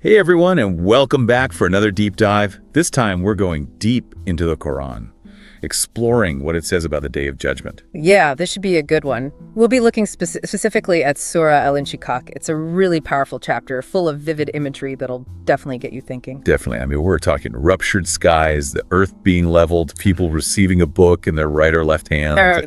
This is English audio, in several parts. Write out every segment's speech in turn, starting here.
Hey everyone, and welcome back for another deep dive. This time we're going deep into the Quran, exploring what it says about the Day of Judgment. Yeah, this should be a good one. We'll be looking specifically at Surah Al-Inshiqaq. It's a really powerful chapter full of vivid imagery that'll definitely get you thinking. Definitely. I mean, we're talking ruptured skies, the earth being leveled, people receiving a book in their right or left hand.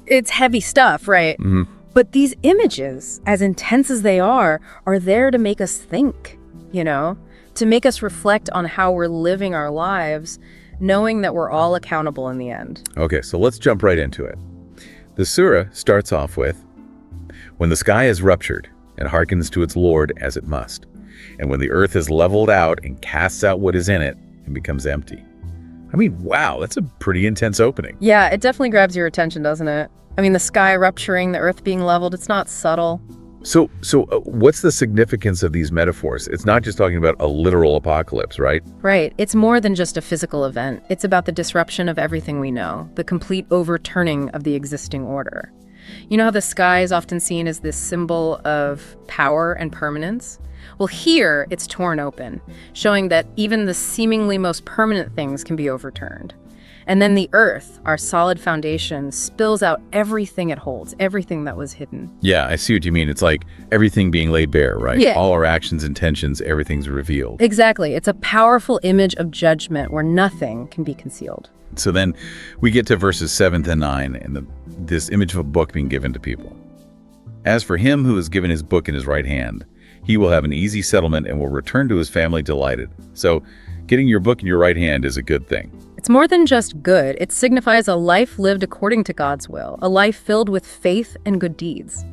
It's heavy stuff, right? Mm-hmm. But these images, as intense as they are there to make us think, to make us reflect on how we're living our lives, knowing that we're all accountable in the end. Okay, so let's jump right into it. The surah starts off with, when the sky is ruptured and hearkens to its Lord as it must, and when the earth is leveled out and casts out what is in it and becomes empty. I mean, wow, that's a pretty intense opening. Yeah, it definitely grabs your attention, doesn't it? I mean, the sky rupturing, the earth being leveled, it's not subtle. So what's the significance of these metaphors? It's not just talking about a literal apocalypse, right? Right. It's more than just a physical event. It's about the disruption of everything we know, the complete overturning of the existing order. You know how the sky is often seen as this symbol of power and permanence? Well, here it's torn open, showing that even the seemingly most permanent things can be overturned. And then the earth, our solid foundation, spills out everything it holds, everything that was hidden. Yeah, I see what you mean. It's like everything being laid bare, right? Yeah. All our actions, intentions, everything's revealed. Exactly. It's a powerful image of judgment where nothing can be concealed. So then we get to verses 7 to 9, and this image of a book being given to people. As for him who has given his book in his right hand, he will have an easy settlement and will return to his family delighted. So getting your book in your right hand is a good thing. It's more than just good. It signifies a life lived according to God's will, a life filled with faith and good deeds.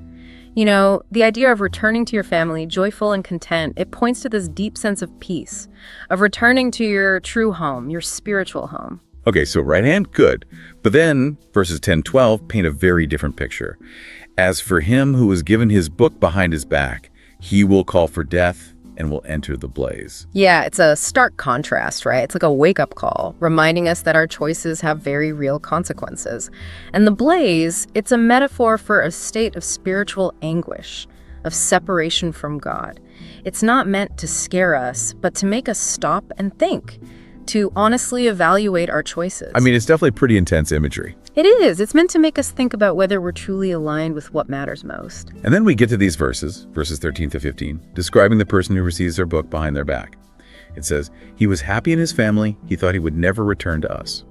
The idea of returning to your family, joyful and content, it points to this deep sense of peace, of returning to your true home, your spiritual home. Okay, so right hand, good. But then verses 10-12 paint a very different picture. As for him who has given his book behind his back, he will call for death and will enter the blaze. Yeah, it's a stark contrast, right? It's like a wake-up call, reminding us that our choices have very real consequences. And the blaze, it's a metaphor for a state of spiritual anguish, of separation from God. It's not meant to scare us, but to make us stop and think, to honestly evaluate our choices. I mean, it's definitely pretty intense imagery. It is. It's meant to make us think about whether we're truly aligned with what matters most. And then we get to these verses 13 to 15, describing the person who receives their book behind their back. It says, he was happy in his family. He thought he would never return to us.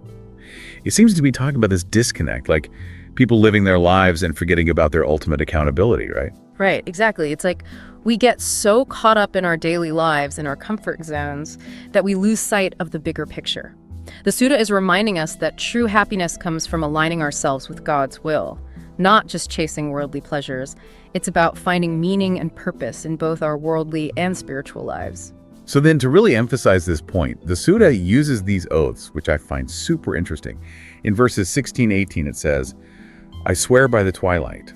It seems to be talking about this disconnect, like people living their lives and forgetting about their ultimate accountability, right? Right, exactly. It's like we get so caught up in our daily lives and our comfort zones that we lose sight of the bigger picture. The Surah is reminding us that true happiness comes from aligning ourselves with God's will, not just chasing worldly pleasures. It's about finding meaning and purpose in both our worldly and spiritual lives. So then to really emphasize this point, the Surah uses these oaths, which I find super interesting. In verses 16-18 it says, I swear by the twilight,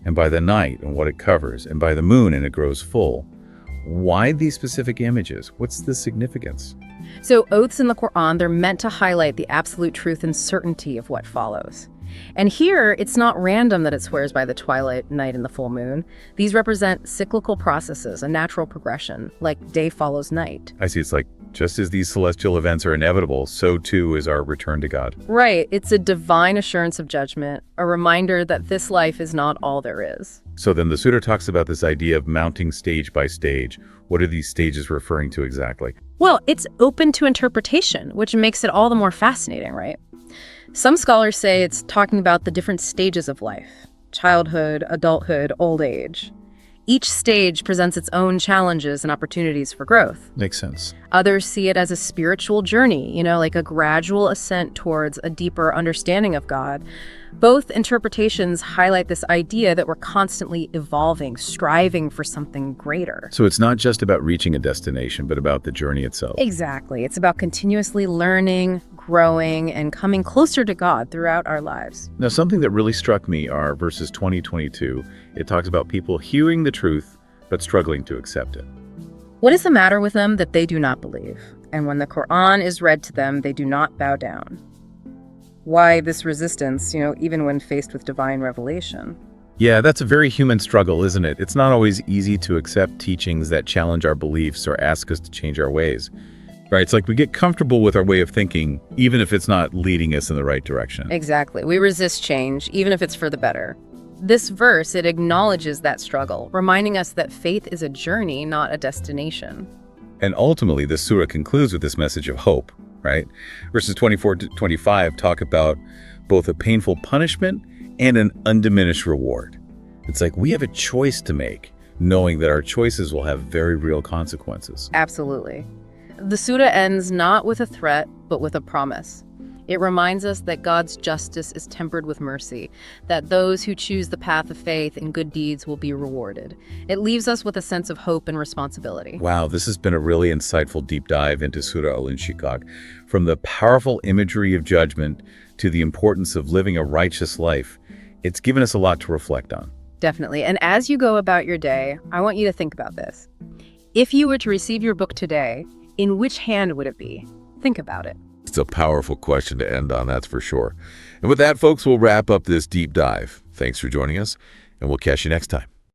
and by the night and what it covers, and by the moon and it grows full. Why these specific images? What's the significance? So oaths in the Quran, they're meant to highlight the absolute truth and certainty of what follows. And here, it's not random that it swears by the twilight, night, and the full moon. These represent cyclical processes, a natural progression, like day follows night. I see. It's like, just as these celestial events are inevitable, so too is our return to God. Right. It's a divine assurance of judgment, a reminder that this life is not all there is. So then the Surah talks about this idea of mounting stage by stage. What are these stages referring to exactly? Well, it's open to interpretation, which makes it all the more fascinating, right? Some scholars say it's talking about the different stages of life: childhood, adulthood, old age. Each stage presents its own challenges and opportunities for growth. Makes sense. Others see it as a spiritual journey, like a gradual ascent towards a deeper understanding of God. Both interpretations highlight this idea that we're constantly evolving, striving for something greater. So it's not just about reaching a destination, but about the journey itself. Exactly. It's about continuously learning, growing, and coming closer to God throughout our lives. Now, something that really struck me are verses 20-22. It talks about people hearing the truth, but struggling to accept it. What is the matter with them that they do not believe? And when the Quran is read to them, they do not bow down. Why this resistance, even when faced with divine revelation? Yeah, that's a very human struggle, isn't it? It's not always easy to accept teachings that challenge our beliefs or ask us to change our ways. Right? It's like we get comfortable with our way of thinking, even if it's not leading us in the right direction. Exactly. We resist change, even if it's for the better. This verse, it acknowledges that struggle, reminding us that faith is a journey, not a destination. And ultimately, this surah concludes with this message of hope, right? Verses 24 to 25 talk about both a painful punishment and an undiminished reward. It's like we have a choice to make, knowing that our choices will have very real consequences. Absolutely. The surah ends not with a threat, but with a promise. It reminds us that God's justice is tempered with mercy, that those who choose the path of faith and good deeds will be rewarded. It leaves us with a sense of hope and responsibility. Wow, this has been a really insightful deep dive into Surah Al-Inshiqaq. From the powerful imagery of judgment to the importance of living a righteous life, it's given us a lot to reflect on. Definitely. And as you go about your day, I want you to think about this. If you were to receive your book today, in which hand would it be? Think about it. It's a powerful question to end on, that's for sure. And with that, folks, we'll wrap up this deep dive. Thanks for joining us, and we'll catch you next time.